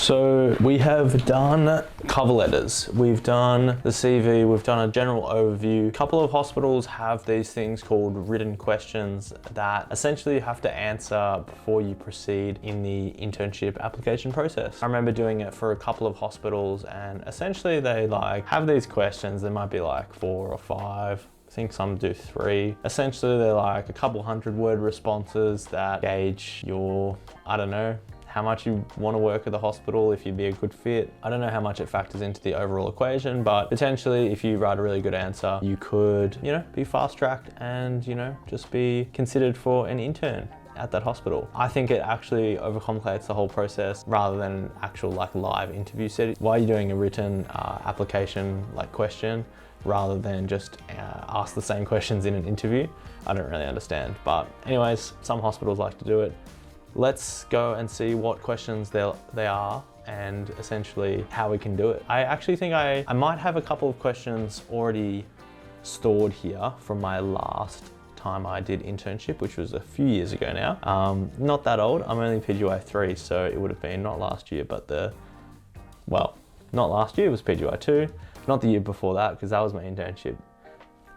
So we have done cover letters, we've done the CV, we've done a general overview. A couple of hospitals have these things called written questions that essentially you have to answer before you proceed in the internship application process. I remember doing it for a couple of hospitals, and essentially they have these questions. There might be 4 or 5. I think some do 3. Essentially, they're a couple 100-word responses that gauge your, I don't know, how much you want to work at the hospital, if you'd be a good fit. I don't know how much it factors into the overall equation, but potentially if you write a really good answer, you could, be fast-tracked and, just be considered for an intern at that hospital. I think it actually overcomplicates the whole process rather than an actual live interview setting. Why are you doing a written application question rather than just ask the same questions in an interview? I don't really understand, but anyways, some hospitals like to do it. Let's go and see what questions they are and essentially how we can do it. I actually think I might have a couple of questions already stored here from my last time I did internship, which was a few years ago now. Not that old, I'm only PGY 3, so it would have been not last year, but not last year, it was PGY 2, not the year before that, because that was my internship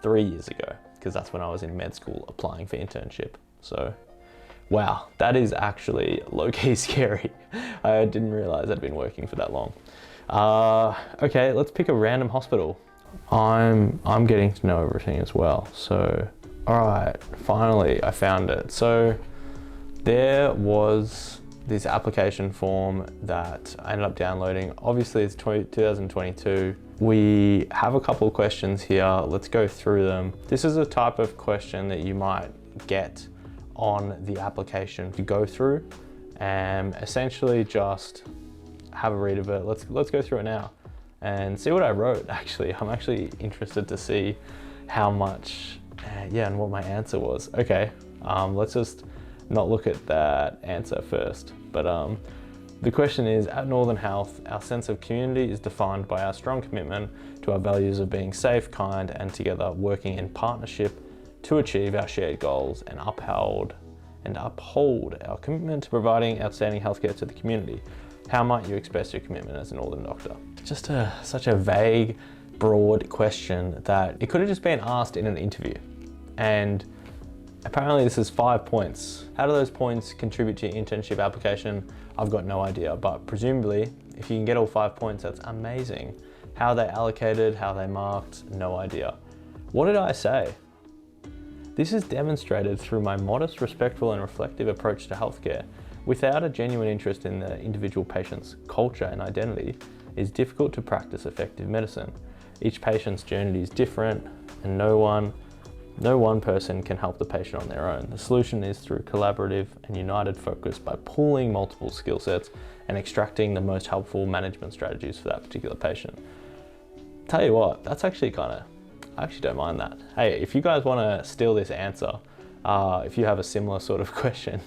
3 years ago, because that's when I was in med school applying for internship. So, wow, that is actually low-key scary. I didn't realize I'd been working for that long. Okay, let's pick a random hospital. I'm getting to know everything as well. So, all right, finally I found it. So there was this application form that I ended up downloading. Obviously it's 2022. We have a couple of questions here. Let's go through them. This is a type of question that you might get on the application to go through, and essentially just have a read of it. Let's go through it now and see what I wrote. Actually, I'm actually interested to see how much, and what my answer was. Okay, let's just not look at that answer first. But the question is, at Northern Health, our sense of community is defined by our strong commitment to our values of being safe, kind, and together working in partnership to achieve our shared goals and uphold our commitment to providing outstanding healthcare to the community. How might you express your commitment as a Northern doctor? Just such a vague, broad question that it could have just been asked in an interview. And apparently this is 5 points. How do those points contribute to your internship application? I've got no idea, but presumably if you can get all 5 points, that's amazing. How they allocated, how they marked, no idea. What did I say? This is demonstrated through my modest, respectful, and reflective approach to healthcare. Without a genuine interest in the individual patient's culture and identity, it is difficult to practice effective medicine. Each patient's journey is different, and no one person can help the patient on their own. The solution is through collaborative and united focus by pooling multiple skill sets and extracting the most helpful management strategies for that particular patient. Tell you what, that's actually I actually don't mind that. Hey, if you guys want to steal this answer, if you have a similar sort of question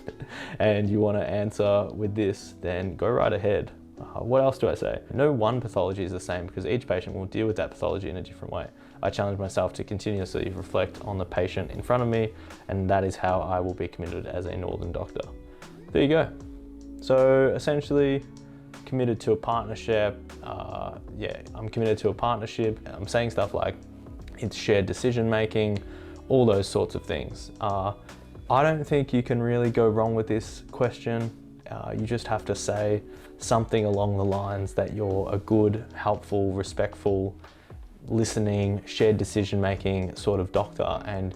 and you want to answer with this, then go right ahead. What else do I say? No one pathology is the same because each patient will deal with that pathology in a different way. I challenge myself to continuously reflect on the patient in front of me, and that is how I will be committed as a Northern doctor. There you go. So essentially, committed to a partnership. I'm committed to a partnership. I'm saying stuff like it's shared decision making, all those sorts of things. I don't think you can really go wrong with this question. You just have to say something along the lines that you're a good, helpful, respectful, listening, shared decision making sort of doctor, and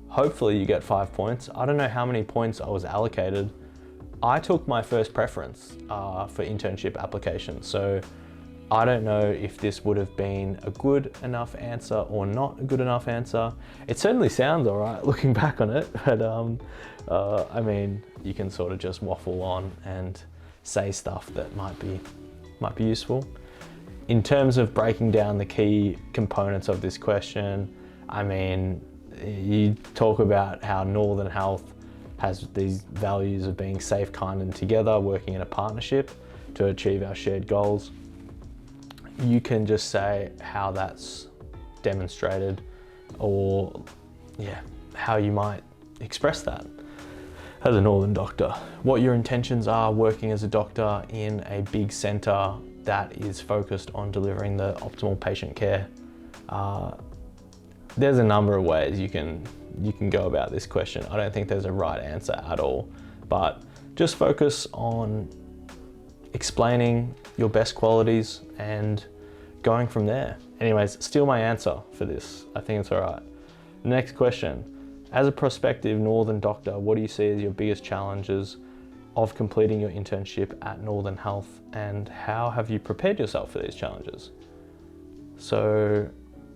hopefully you get 5 points. I don't know how many points I was allocated. I took my first preference for internship application, so I don't know if this would have been a good enough answer or not a good enough answer. It certainly sounds all right looking back on it, but I mean, you can sort of just waffle on and say stuff that might be useful. In terms of breaking down the key components of this question, I mean, you talk about how Northern Health has these values of being safe, kind, and together, working in a partnership to achieve our shared goals. You can just say how that's demonstrated, or how you might express that. as a Northern doctor, what your intentions are working as a doctor in a big centre that is focused on delivering the optimal patient care. There's a number of ways you can go about this question. I don't think there's a right answer at all, but just focus on explaining your best qualities and going from there. Anyways, steal my answer for this. I think it's all right. Next question. As a prospective Northern doctor, what do you see as your biggest challenges of completing your internship at Northern Health, and how have you prepared yourself for these challenges? So,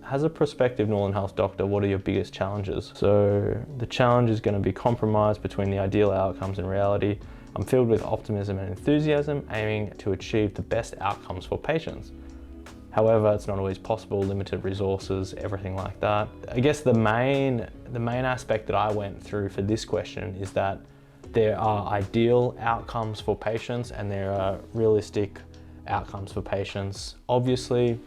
as a prospective Northern Health doctor, what are your biggest challenges? So, the challenge is going to be compromise between the ideal outcomes and reality. I'm filled with optimism and enthusiasm, aiming to achieve the best outcomes for patients. However, it's not always possible, limited resources, everything like that. I guess the main aspect that I went through for this question is that there are ideal outcomes for patients and there are realistic outcomes for patients. Obviously,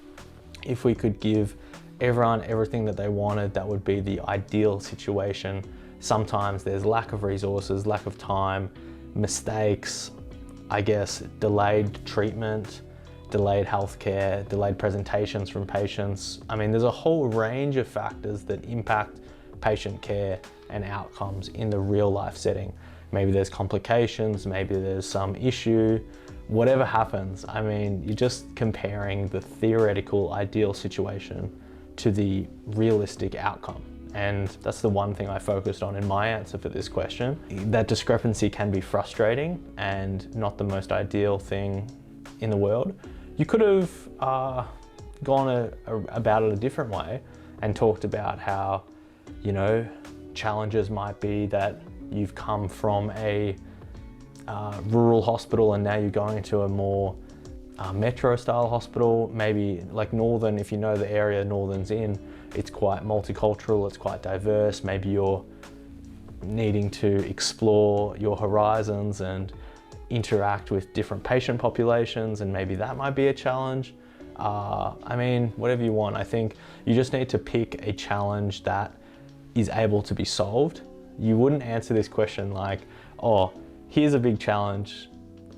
if we could give everyone everything that they wanted, that would be the ideal situation. Sometimes there's lack of resources, lack of time, mistakes, I guess delayed treatment, delayed healthcare, delayed presentations from patients. I mean, there's a whole range of factors that impact patient care and outcomes in the real life setting. Maybe there's complications, maybe there's some issue, whatever happens. I mean, you're just comparing the theoretical ideal situation to the realistic outcome. And that's the one thing I focused on in my answer for this question. That discrepancy can be frustrating and not the most ideal thing in the world. You could have gone about it a different way and talked about how, you know, challenges might be that you've come from a rural hospital and now you're going to a more metro style hospital. Maybe like Northern, if you know the area Northern's in, it's quite multicultural, it's quite diverse. Maybe you're needing to explore your horizons and interact with different patient populations, and maybe that might be a challenge. I mean, whatever you want. I think you just need to pick a challenge that is able to be solved. You wouldn't answer this question like, oh, here's a big challenge,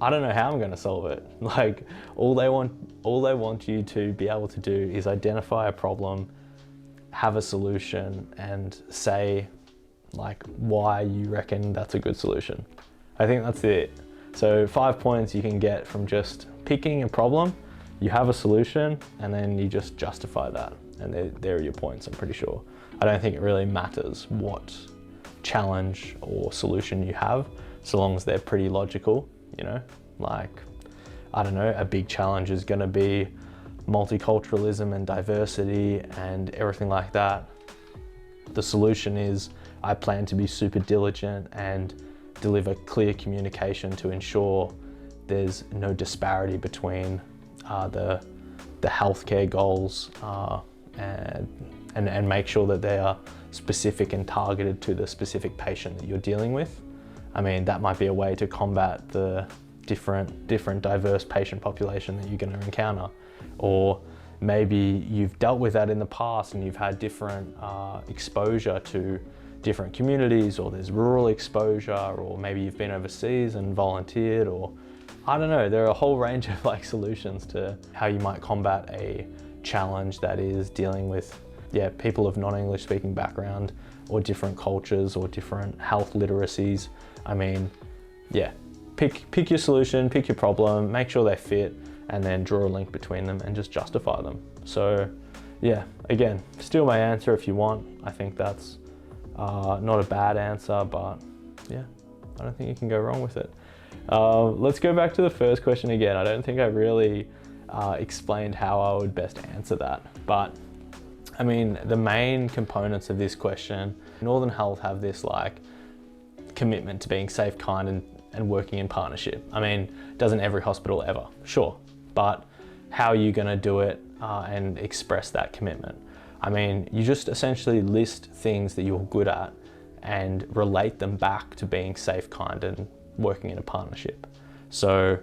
I don't know how I'm going to solve it. Like, all they want you to be able to do is identify a problem, have a solution, and say like why you reckon that's a good solution. I think that's it. So 5 points you can get from just picking a problem, you have a solution, and then you just justify that. And there are your points, I'm pretty sure. I don't think it really matters what challenge or solution you have, so long as they're pretty logical, you know? Like, I don't know, a big challenge is gonna be multiculturalism and diversity and everything like that. The solution is, I plan to be super diligent and deliver clear communication to ensure there's no disparity between the healthcare goals and make sure that they are specific and targeted to the specific patient that you're dealing with. I mean, that might be a way to combat the different diverse patient population that you're going to encounter. Or maybe you've dealt with that in the past and you've had different exposure to different communities, or there's rural exposure, or maybe you've been overseas and volunteered, or I don't know, there are a whole range of like solutions to how you might combat a challenge that is dealing with people of non-English speaking background, or different cultures, or different health literacies. I mean, pick your solution, pick your problem, make sure they fit, and then draw a link between them and just justify them. So yeah, again, steal my answer if you want. I think that's not a bad answer, but yeah, I don't think you can go wrong with it. Let's go back to the first question again. I don't think I really explained how I would best answer that, but I mean, the main components of this question, Northern Health have this like commitment to being safe, kind, and working in partnership. I mean, doesn't every hospital ever? Sure, but how are you gonna do it and express that commitment? I mean, you just essentially list things that you're good at and relate them back to being safe, kind, and working in a partnership. So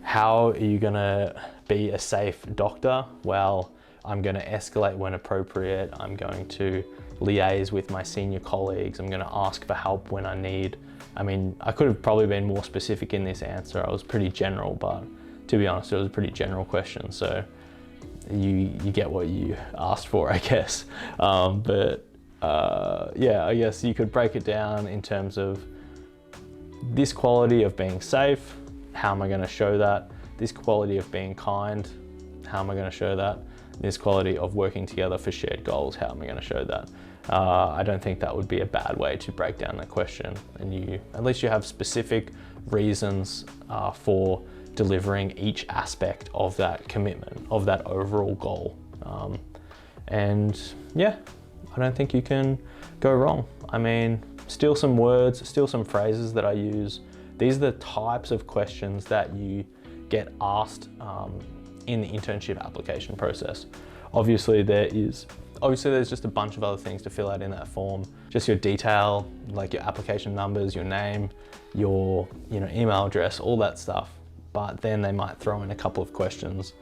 how are you gonna be a safe doctor? Well, I'm gonna escalate when appropriate. I'm going to liaise with my senior colleagues. I'm gonna ask for help when I need I mean, I could have probably been more specific in this answer. I was pretty general, but to be honest, it was a pretty general question. So you get what you asked for, I guess. Yeah, I guess you could break it down in terms of this quality of being safe. How am I going to show that? This quality of being kind. How am I going to show that? This quality of working together for shared goals. How am I going to show that? I don't think that would be a bad way to break down the question, and at least you have specific reasons for delivering each aspect of that commitment, of that overall goal. And yeah, I don't think you can go wrong. I mean, steal some words, steal some phrases that I use. These are the types of questions that you get asked in the internship application process. Obviously there's just a bunch of other things to fill out in that form. Just your detail, like your application numbers, your name, your email address, all that stuff. But then they might throw in a couple of questions.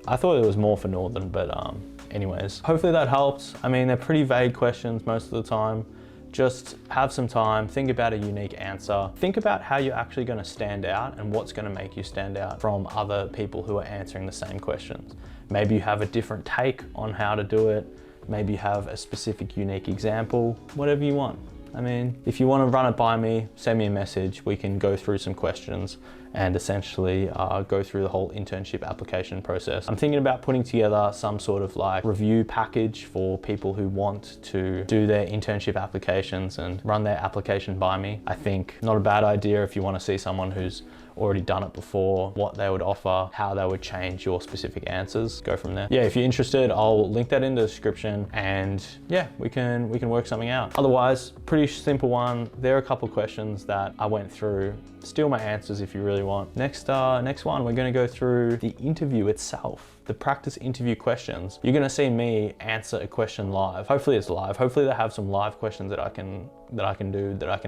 I thought it was more for Northern, but anyways, hopefully that helps. I mean, they're pretty vague questions most of the time. Just have some time, think about a unique answer. Think about how you're actually going to stand out and what's going to make you stand out from other people who are answering the same questions. Maybe you have a different take on how to do it. Maybe you have a specific unique example, whatever you want. I mean, if you want to run it by me, send me a message. We can go through some questions and essentially go through the whole internship application process. I'm thinking about putting together some sort of like review package for people who want to do their internship applications and run their application by me. I think not a bad idea if you want to see someone who's already done it before, what they would offer, how they would change your specific answers, go from there. Yeah, if you're interested, I'll link that in the description, and yeah, we can work something out. Otherwise, pretty simple one. There are a couple of questions that I went through. Steal my answers if you really want. Next one, we're gonna go through the interview itself, the practice interview questions. You're gonna see me answer a question live. Hopefully it's live. Hopefully they have some live questions that I can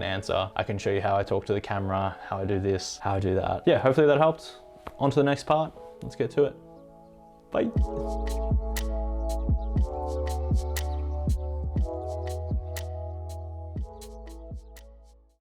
answer. I can show you how I talk to the camera, how I do this, how I do that. Yeah, hopefully that helped. On to the next part. Let's get to it. Bye.